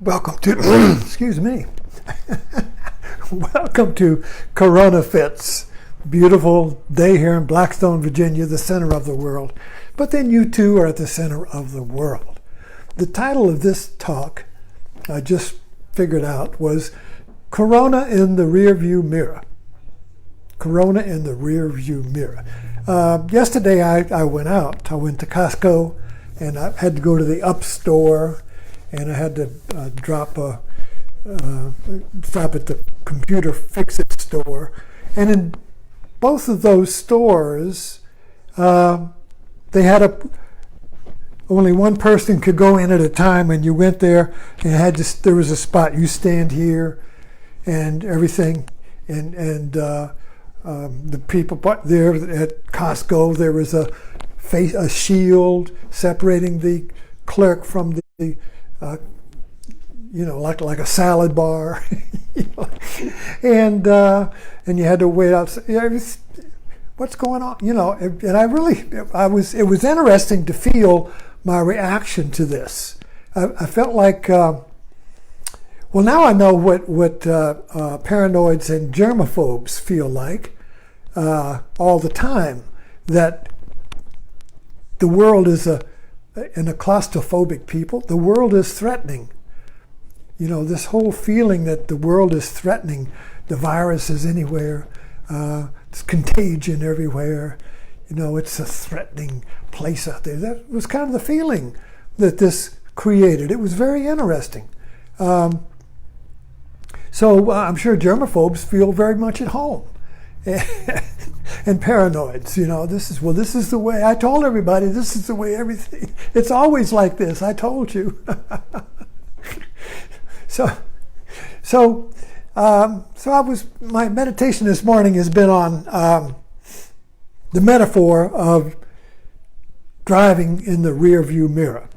Welcome to, excuse me, welcome to Corona Fits. Beautiful day here in Blackstone, Virginia, the center of the world. But then you too are at the center of the world. The title of this talk, I just figured out, was Corona in the Rearview Mirror. Corona in the Rearview Mirror. Yesterday I went out. I went to Costco and I had to go to the up store. And I had to stop at the computer fix-it store. And in both of those stores, they had only one person could go in at a time. And you went there, and there was a spot. You stand here, and everything. And the people there at Costco, there was a shield separating the clerk from the like a salad bar, and you had to wait out. What's going on? And it was interesting to feel my reaction to this. I felt like, now I know what paranoids and germaphobes feel like all the time. That the world is and a claustrophobic people, the world is threatening. This whole feeling that the world is threatening, the virus is anywhere, it's contagion everywhere, it's a threatening place out there. That was kind of the feeling that this created. It was very interesting. So I'm sure germaphobes feel very much at home. And paranoids, this is the way, I told everybody, this is the way everything, it's always like this, I told you. My meditation this morning has been on the metaphor of driving in the rear view mirror.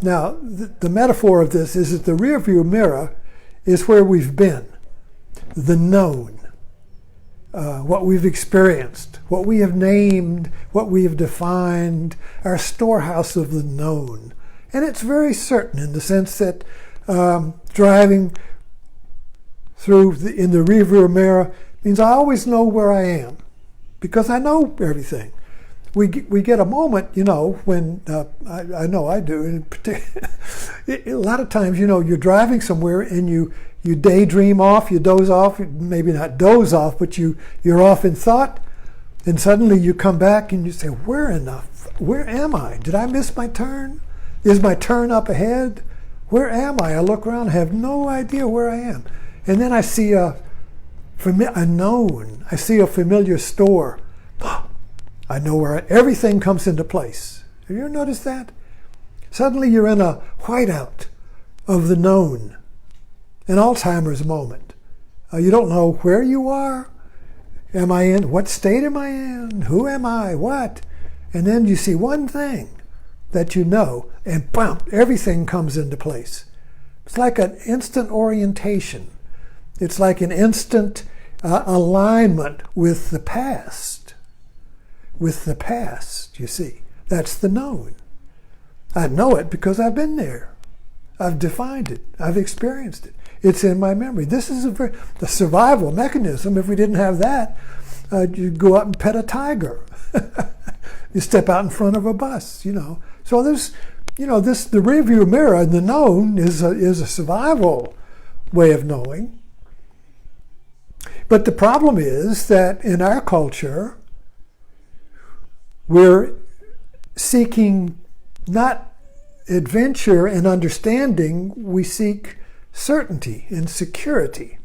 Now, the metaphor of this is that the rear view mirror is where we've been, the known. What we've experienced, what we have named, what we have defined, our storehouse of the known. And it's very certain in the sense that driving in the rearview mirror means I always know where I am because I know everything. We get a moment, when I know I do. In particular, a lot of times, you're driving somewhere and you daydream off, you doze off, maybe not doze off, but you're off in thought, and suddenly you come back and you say, where am I? Did I miss my turn? Is my turn up ahead? Where am I? I look around, I have no idea where I am. And then I see a known, I see a familiar store. I know where everything comes into place. Have you ever noticed that? Suddenly you're in a whiteout of the known. An Alzheimer's moment. You don't know where you are. What state am I in? Who am I? What? And then you see one thing that you know, and boom, everything comes into place. It's like an instant orientation. It's like an instant alignment with the past. With the past, you see. That's the known. I know it because I've been there. I've defined it. I've experienced it. It's in my memory. This is the survival mechanism. If we didn't have that, you'd go out and pet a tiger. You step out in front of a bus, So the rearview mirror and the known is a survival way of knowing. But the problem is that in our culture, we're seeking not adventure and understanding, we seek certainty and security.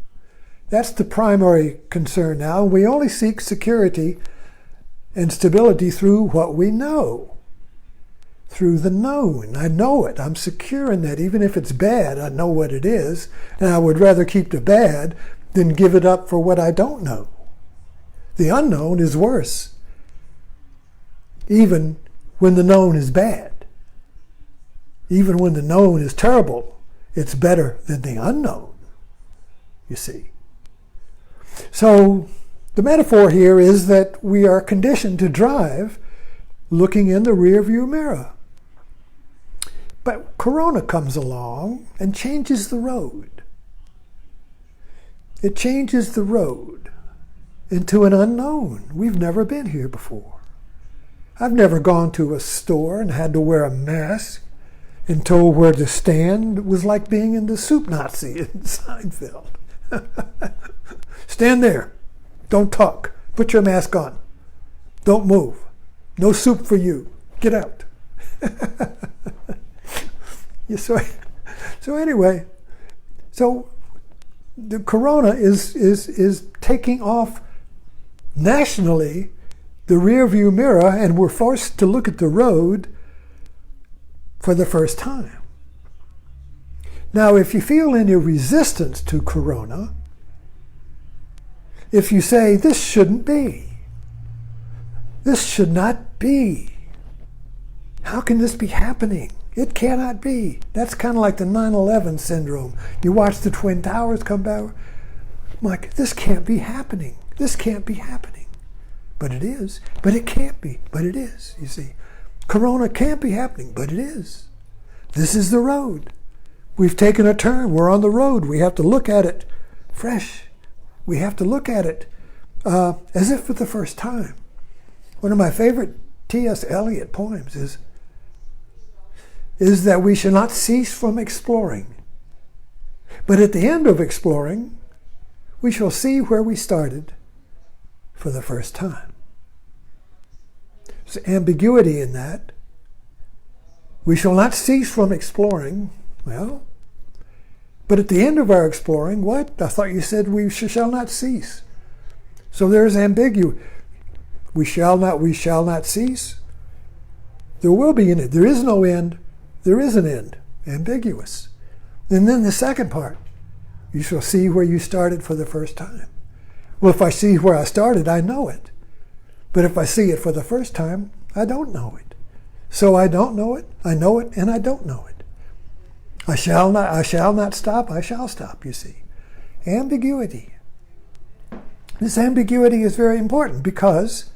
That's the primary concern now. We only seek security and stability through what we know, through the known. I know it. I'm secure in that. Even if it's bad, I know what it is. And I would rather keep the bad than give it up for what I don't know. The unknown is worse, even when the known is bad. Even when the known is terrible, it's better than the unknown, you see. So the metaphor here is that we are conditioned to drive looking in the rearview mirror. But Corona comes along and changes the road. It changes the road into an unknown. We've never been here before. I've never gone to a store and had to wear a mask and told where to stand. It was like being in the soup Nazi in Seinfeld. Stand there. Don't talk. Put your mask on. Don't move. No soup for you. Get out. So anyway, so the corona is taking off nationally the rearview mirror, and we're forced to look at the road for the first time. Now, if you feel any resistance to corona, if you say, this shouldn't be, this should not be, how can this be happening? It cannot be. That's kind of like the 9/11 syndrome. You watch the Twin Towers come down. I'm like, this can't be happening. This can't be happening. But it is. But it can't be. But it is, you see. Corona can't be happening, but it is. This is the road. We've taken a turn. We're on the road. We have to look at it fresh. We have to look at it as if for the first time. One of my favorite T.S. Eliot poems is that we should not cease from exploring. But at the end of exploring, we shall see where we started for the first time. There's ambiguity in that. We shall not cease from exploring. Well, but at the end of our exploring, what? I thought you said we shall not cease. So there's ambiguity. We shall not cease. There will be an end. There is no end. There is an end. Ambiguous. And then the second part, you shall see where you started for the first time. Well, if I see where I started, I know it. But if I see it for the first time, I don't know it. So I don't know it, I know it, and I don't know it. I shall not stop, I shall stop, you see. Ambiguity. This ambiguity is very important because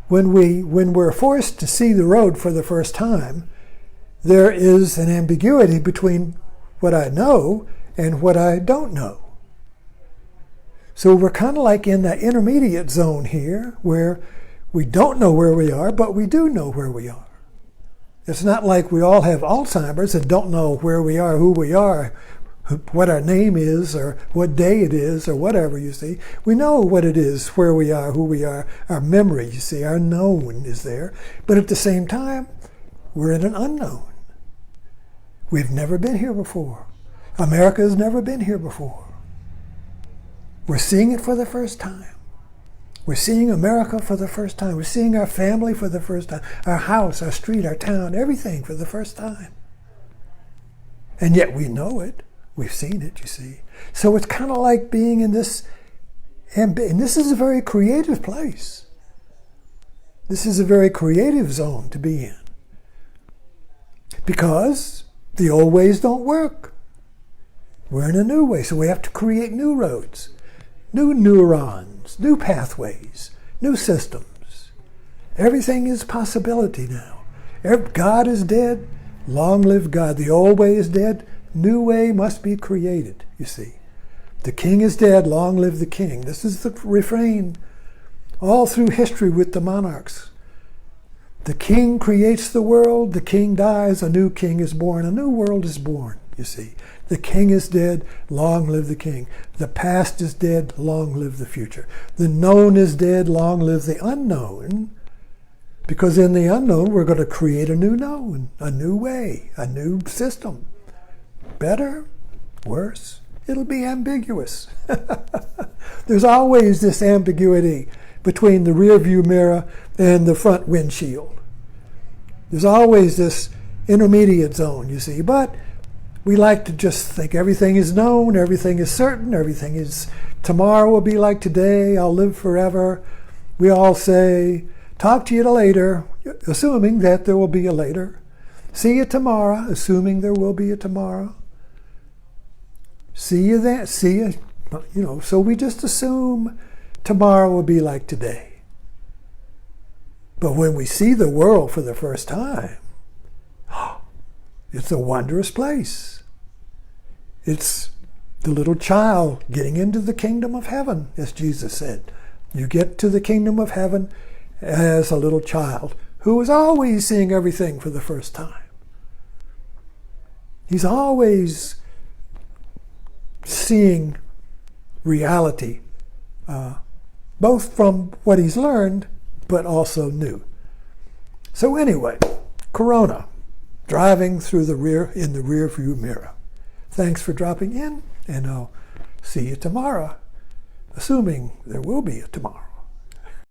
when we're forced to see the road for the first time, there is an ambiguity between what I know and what I don't know. So we're kind of like in that intermediate zone here where we don't know where we are, but we do know where we are. It's not like we all have Alzheimer's and don't know where we are, who we are, what our name is, or what day it is, or whatever, you see. We know what it is, where we are, who we are, our memory, you see, our known is there. But at the same time, we're in an unknown. We've never been here before. America has never been here before. We're seeing it for the first time. We're seeing America for the first time. We're seeing our family for the first time. Our house, our street, our town, everything for the first time. And yet we know it. We've seen it, you see. So it's kind of like being in this, and this is a very creative place. This is a very creative zone to be in. Because the old ways don't work. We're in a new way, so we have to create new roads, new neurons, new pathways, new systems. Everything is possibility now. God is dead, long live God. The old way is dead, new way must be created, you see. The king is dead, long live the king. This is the refrain all through history with the monarchs. The king creates the world, the king dies, a new king is born, a new world is born, you see. The king is dead, long live the king. The past is dead, long live the future. The known is dead, long live the unknown. Because in the unknown, we're going to create a new known, a new way, a new system. Better, worse, it'll be ambiguous. There's always this ambiguity between the rearview mirror and the front windshield. There's always this intermediate zone, you see. But we like to just think everything is known, everything is certain, everything is tomorrow will be like today, I'll live forever. We all say, talk to you later, assuming that there will be a later. See you tomorrow, assuming there will be a tomorrow. See you then, see you, so we just assume tomorrow will be like today. But when we see the world for the first time, It's a wondrous place. It's the little child getting into the kingdom of heaven, as Jesus said. You get to the kingdom of heaven as a little child who is always seeing everything for the first time. He's always seeing reality, both from what he's learned, but also new. So anyway, Corona, driving through in the rear view mirror. Thanks for dropping in, and I'll see you tomorrow, assuming there will be a tomorrow.